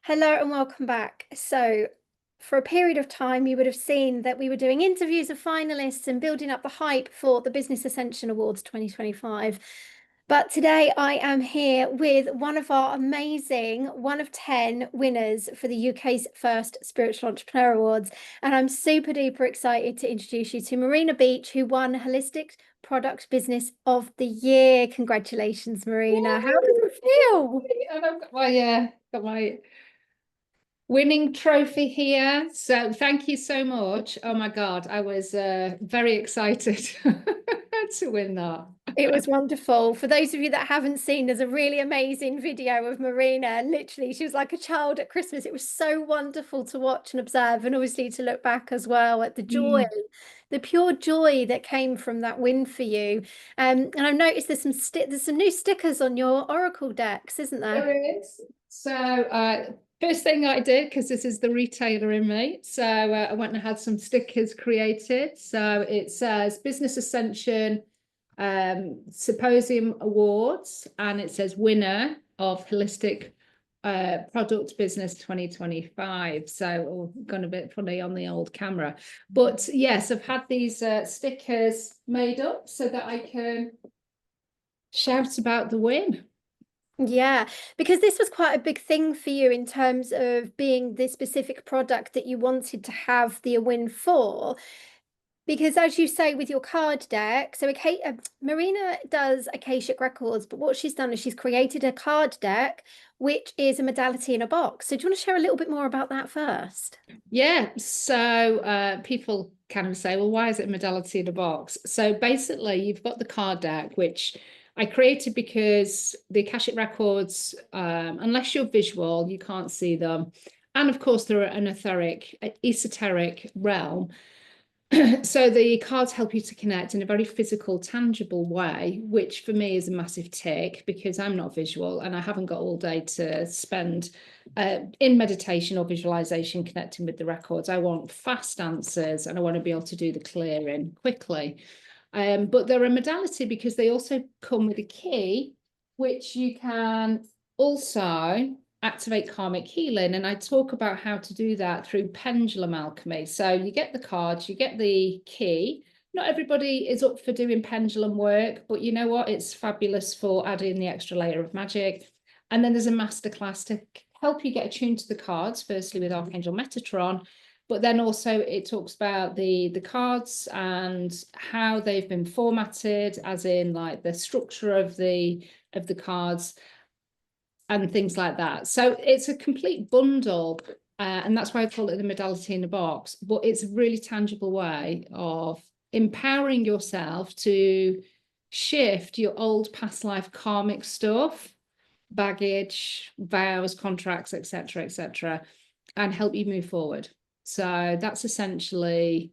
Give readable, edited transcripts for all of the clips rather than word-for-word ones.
Hello and welcome back. So, for a period of time, you would have seen that we were doing interviews of finalists and building up the hype for the Business Ascension Awards 2025. But today I am here with one of our amazing 1 of 10 winners for the UK's first Spiritual Entrepreneur Awards. And I'm super duper excited to introduce you to Marina Beech, who won Holistic Product Business of the Year. Congratulations, Marina. How does it feel? And I've got my winning trophy here. So thank you so much. Oh my God, I was very excited to win that. It was wonderful. For those of you that haven't seen, there's a really amazing video of Marina. Literally, she was like a child at Christmas. It was so wonderful to watch and observe, and obviously to look back as well at the joy, Mm. the pure joy that came from that win for you. And I've noticed there's some new stickers on your Oracle decks, isn't there? There is. So first thing I did, because this is the retailer in me, so I went and had some stickers created. So it says Business Ascension Symposium Awards, and it says winner of Holistic Product Business 2025. So gone a bit funny on the old camera, but yes, I've had these stickers made up so that I can shout about the win. Yeah, because this was quite a big thing for you in terms of being the specific product that you wanted to have the win for. Because as you say with your card deck, so Marina does Akashic Records, but what she's done is she's created a card deck, which is a modality in a box. So do you want to share a little bit more about that first? Yeah, so people kind of say, well, why is it modality in a box? So basically, you've got the card deck, which I created because the Akashic Records, unless you're visual, you can't see them. And of course, they're an esoteric realm. So the cards help you to connect in a very physical, tangible way, which for me is a massive tick because I'm not visual and I haven't got all day to spend in meditation or visualization connecting with the records. I want fast answers and I want to be able to do the clearing quickly. But they're a modality because they also come with a key, which you can also activate karmic healing. And I talk about how to do that through pendulum alchemy. So you get the cards, you get the key. Not everybody is up for doing pendulum work, but you know what? It's fabulous for adding the extra layer of magic. And then there's a masterclass to help you get attuned to the cards, firstly with Archangel Metatron, but then also it talks about the cards and how they've been formatted, as in like the structure of the cards and things like that. So it's a complete bundle, and that's why I call it the modality in a box. But it's a really tangible way of empowering yourself to shift your old past life karmic stuff, baggage, vows, contracts, etc., and help you move forward. So that's essentially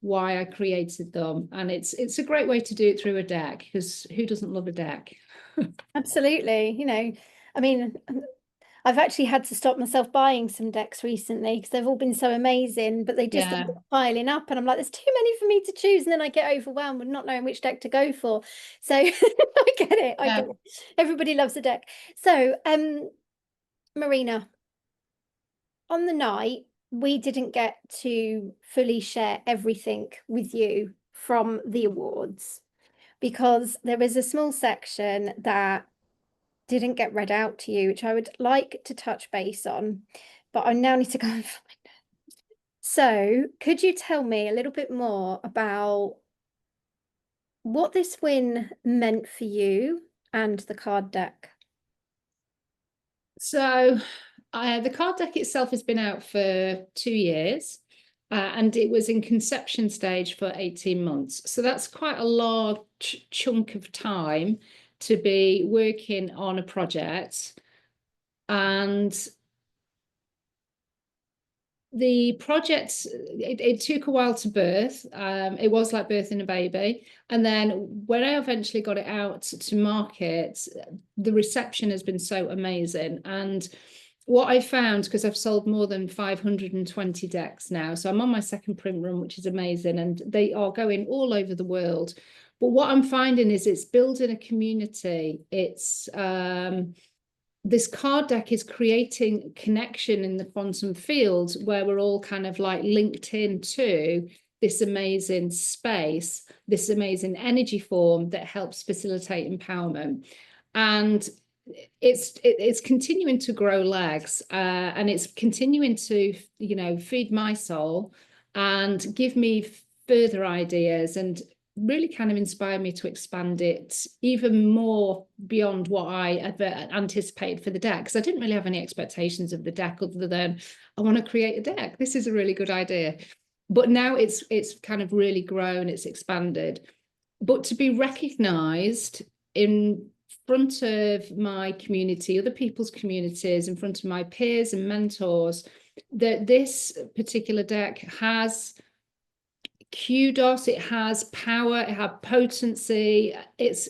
why I created them. And it's a great way to do it through a deck, because who doesn't love a deck? Absolutely. I mean, I've actually had to stop myself buying some decks recently because they've all been so amazing, but they just end Yeah. up piling up. And I'm like, there's too many for me to choose. And then I get overwhelmed with not knowing which deck to go for. So I get it. I Yeah. get it. Everybody loves a deck. So, Marina, on the night, we didn't get to fully share everything with you from the awards because there was a small section that didn't get read out to you, which I would like to touch base on, but I now need to go and find it. So, could you tell me a little bit more about what this win meant for you and the card deck? So the card deck itself has been out for 2 years, and it was in conception stage for 18 months. So that's quite a large chunk of time to be working on a project. And the project, it took a while to birth. It was like birthing a baby. And then when I eventually got it out to market, the reception has been so amazing. And what I found, because I've sold more than 520 decks now, so I'm on my second print run, which is amazing, and they are going all over the world. But what I'm finding is it's building a community. It's this card deck is creating connection in the quantum field where we're all kind of like linked into this amazing space, this amazing energy form that helps facilitate empowerment. And it's continuing to grow legs, and it's continuing to, you know, feed my soul and give me further ideas, and really kind of inspired me to expand it even more beyond what I ever anticipated for the deck, because I didn't really have any expectations of the deck other than I want to create a deck. This is a really good idea. But now it's kind of really grown, it's expanded. But to be recognized in front of my community, other people's communities, in front of my peers and mentors, that this particular deck has kudos, it has power, it has potency, it's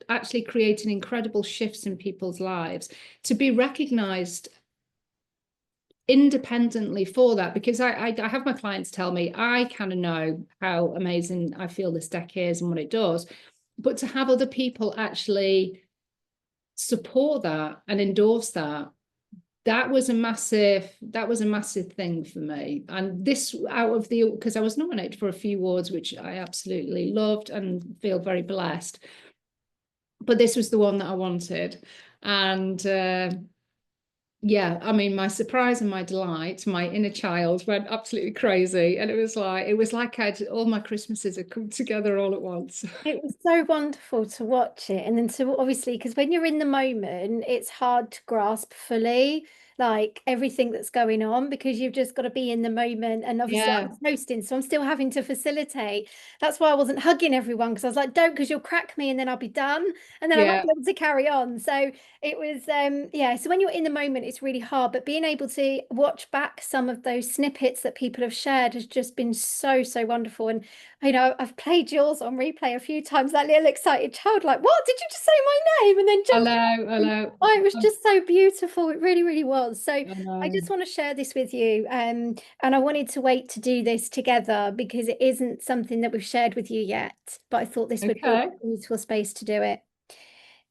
actually creating incredible shifts in people's lives. To be recognized independently for that, because I have my clients tell me I kind of know how amazing I feel this deck is and what it does, but to have other people actually support that and endorse that, that was a massive thing for me. And this, out of the, because I was nominated for a few awards which I absolutely loved and feel very blessed, but this was the one that I wanted. And yeah, I mean, my surprise and my delight, my inner child went absolutely crazy, and it was like I'd all my Christmases had come together all at once. It was so wonderful to watch it. And then to obviously, because when you're in the moment, it's hard to grasp fully like everything that's going on, because you've just got to be in the moment. And obviously I Yeah, was hosting, so I'm still having to facilitate. That's why I wasn't hugging everyone, because I was like, don't, because you'll crack me and then I'll be done. And then I won't yeah, be able to carry on. So it was yeah, so when you're in the moment, it's really hard. But being able to watch back some of those snippets that people have shared has just been so, so wonderful. And you know, I've played yours on replay a few times, that little excited child, like, what did you just say my name? And then jump. I know, Oh, it was just so beautiful. It really, really was. So I I know. just want to share this with you. And I wanted to wait to do this together because it isn't something that we've shared with you yet, but I thought this would be Okay. a useful space to do it.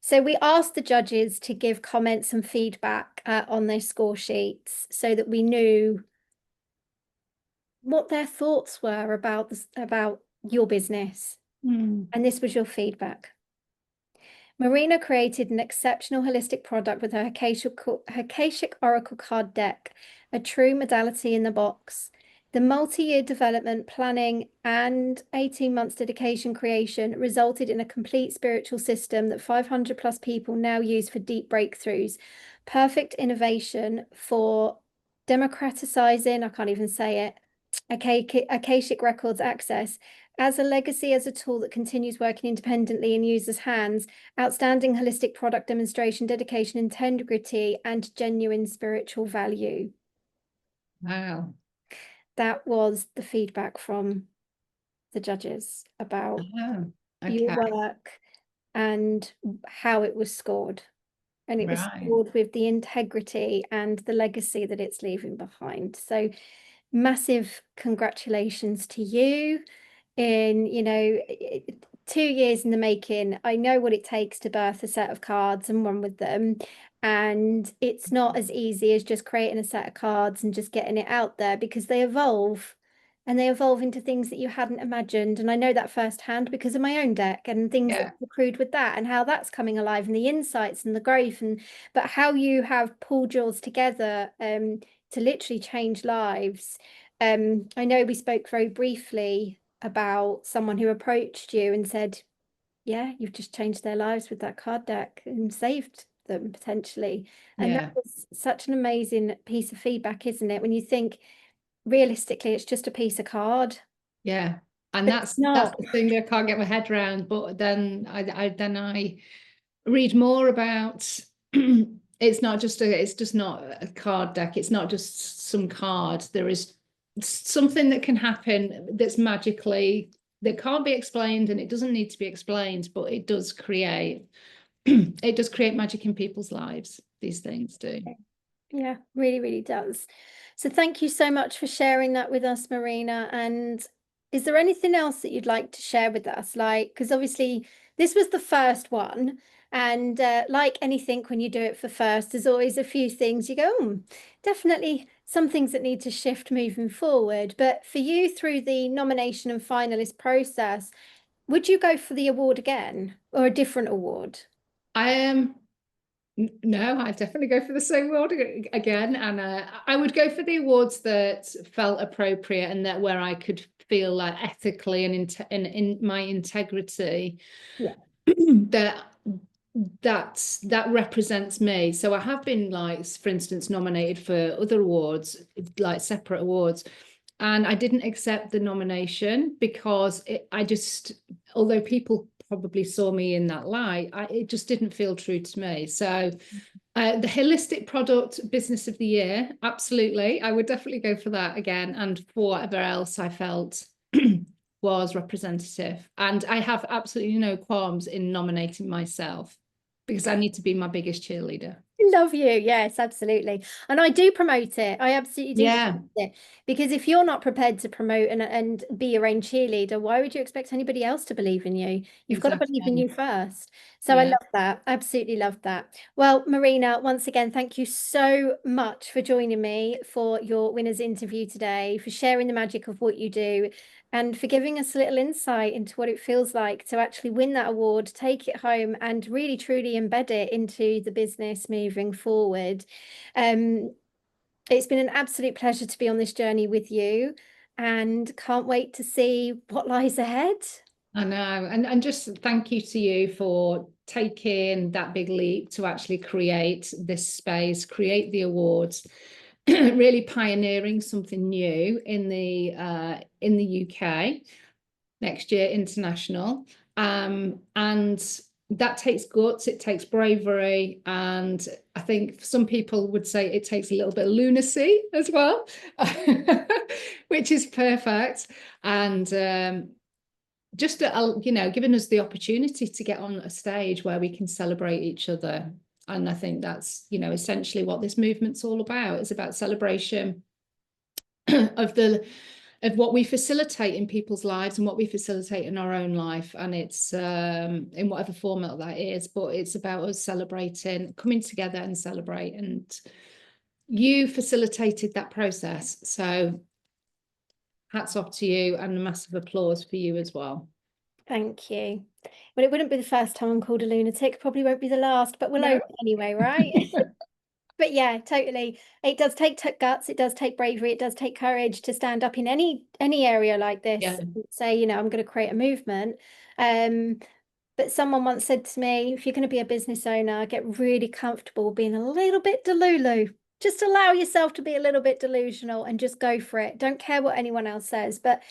So we asked the judges to give comments and feedback on their score sheets so that we knew what their thoughts were about this, about your business. Hmm. And this was your feedback. Marina created an exceptional holistic product with her Akashic Oracle card deck, a true modality in the box. The multi-year development, planning, and 18 months dedication creation resulted in a complete spiritual system that 500 plus people now use for deep breakthroughs. Perfect innovation for democratizing, I can't even say it, Akashic Records access as a legacy, as a tool that continues working independently in users' hands. Outstanding holistic product demonstration, dedication, integrity, and genuine spiritual value. Wow. That was the feedback from the judges about Oh, your okay. work and how it was scored. And it was Right. scored with the integrity and the legacy that it's leaving behind. So massive congratulations to you. In, you know, 2 years in the making, I know what it takes to birth a set of cards and run with them. And it's not as easy as just creating a set of cards and just getting it out there, because they evolve, and they evolve into things that you hadn't imagined. And I know that firsthand because of my own deck and things that Yeah. accrued with that and how that's coming alive and the insights and the growth, and but how you have pulled yours together to literally change lives. I know we spoke very briefly about someone who approached you and said, yeah, you've just changed their lives with that card deck and saved them potentially. And that Yeah. was such an amazing piece of feedback, isn't it? When you think realistically, it's just a piece of card, Yeah. And but it's that's not. the thing I can't get my head around. But then I read more about it's just not a card deck. It's not just some card. There is something that can happen that's magically, that can't be explained, and it doesn't need to be explained, but it does create it does create magic in people's lives. These things do. Yeah, really, really does. So thank you so much for sharing that with us, Marina. And is there anything else that you'd like to share with us? Like, because obviously this was the first one, And like anything, when you do it for first, there's always a few things you go, definitely some things that need to shift moving forward. But for you, through the nomination and finalist process, would you go for the award again or a different award? I am. No, I'd definitely go for the same award again, and I would go for the awards that felt appropriate and that where I could feel like ethically and in my integrity Yeah. that that represents me. So I have been, like, for instance, nominated for other awards, like separate awards, and I didn't accept the nomination because I just, although people probably saw me in that light, it just didn't feel true to me. So the holistic product business of the year, absolutely, I would definitely go for that again, and for whatever else I felt was representative. And I have absolutely no qualms in nominating myself because I need to be my biggest cheerleader. Love you. Yes, absolutely. And I do promote it. I absolutely do Yeah, promote it. Because if you're not prepared to promote and be your own cheerleader, why would you expect anybody else to believe in you? You've got to believe in exactly. you first. So I Yeah. love that. Absolutely love that. Well, Marina, once again, thank you so much for joining me for your winners interview today, for sharing the magic of what you do, and for giving us a little insight into what it feels like to actually win that award, take it home, and really truly embed it into the business moving forward. Um, it's been an absolute pleasure to be on this journey with you, and can't wait to see what lies ahead. I know. And just thank you to you for taking that big leap to actually create this space, create the awards, really pioneering something new in the UK, next year international. And that takes guts, it takes bravery, and I think some people would say it takes a little bit of lunacy as well, which is perfect. And just giving us the opportunity to get on a stage where we can celebrate each other. And I think that's, essentially what this movement's all about. It's about celebration of what we facilitate in people's lives and what we facilitate in our own life. And it's in whatever format that is, but it's about us celebrating, coming together and celebrate. And you facilitated that process. So hats off to you, and a massive applause for you as well. Thank you. Well, it wouldn't be the first time I'm called a lunatic, probably won't be the last, but we'll No. hope anyway, right? But yeah, totally. It does take guts, it does take bravery, it does take courage to stand up in any area like this Yeah. and say, I'm going to create a movement. Um, but someone once said to me, if you're going to be a business owner, get really comfortable being a little bit delulu. Just allow yourself to be a little bit delusional and just go for it. Don't care what anyone else says. But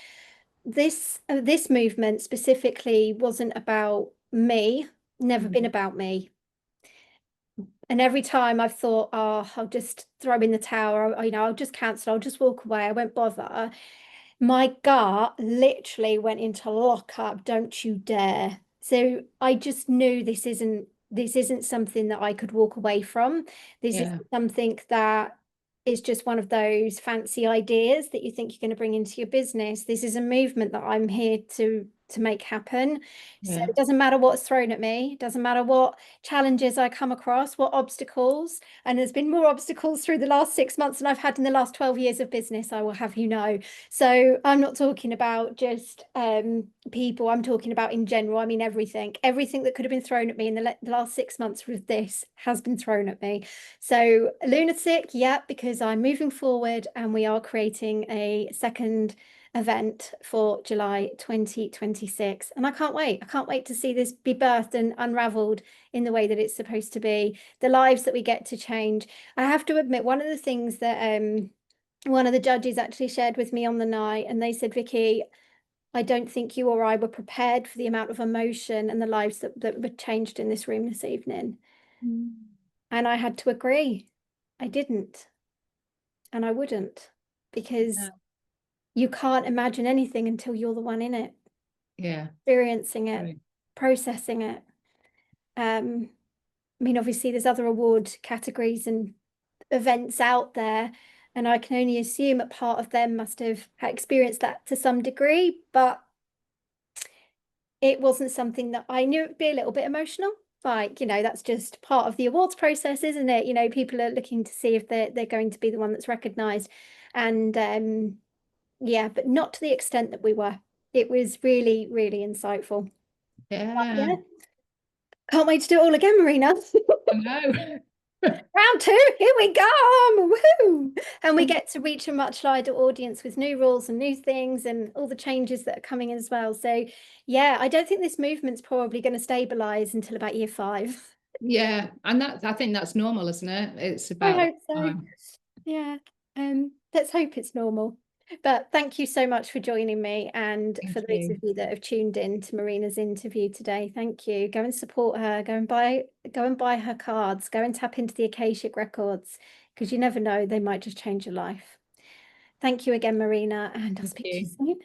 this movement specifically wasn't about me, never been about me. And every time I've thought, oh, I'll just throw in the towel, or, I'll just cancel, I'll just walk away, I won't bother. My gut literally went into lockup, don't you dare. So I just knew this isn't something that I could walk away from. This is Yeah. something that is just one of those fancy ideas that you think you're going to bring into your business. This is a movement that I'm here to make happen. So Yeah. it doesn't matter what's thrown at me, it doesn't matter what challenges I come across, what obstacles. And there's been more obstacles through the last 6 months than I've had in the last 12 years of business, I will have you know. So I'm not talking about just people, I'm talking about in general. I mean, everything that could have been thrown at me in the last 6 months with this has been thrown at me. So lunatic, yeah, because I'm moving forward and we are creating a second event for July 2026. And I can't wait. I can't wait to see this be birthed and unraveled in the way that it's supposed to be, the lives that we get to change. I have to admit, one of the things that one of the judges actually shared with me on the night, and they said, Vicky, I don't think you or I were prepared for the amount of emotion and the lives that were changed in this room this evening. Mm. And I had to agree. I didn't, and I wouldn't, because Yeah. you can't imagine anything until you're the one in it, Yeah. experiencing it, Right. processing it. I mean, obviously, there's other award categories and events out there, and I can only assume a part of them must have experienced that to some degree, but it wasn't something that I knew. It'd be a little bit emotional, like, you know, that's just part of the awards process, isn't it? You know, people are looking to see if they're going to be the one that's recognized. And yeah, but not to the extent that we were. It was really, really insightful. But Yeah, yeah, can't wait to do it all again, Marina. I know. Round two, here we go. Woohoo! And we get to reach a much wider audience with new rules and new things and all the changes that are coming in as well. So yeah, I don't think this movement's probably going to stabilize until about year 5. Yeah, and that I think that's normal, isn't it? It's I about hope that so. time. Yeah. Let's hope it's normal. But thank you so much for joining me. And Thank for those of you. you that have tuned in to Marina's interview today, thank you. Go and support her. Go and buy her cards. Go and tap into the Akashic records, because you never know, they might just change your life. Thank you again, Marina, and I'll Thank speak to you you. soon.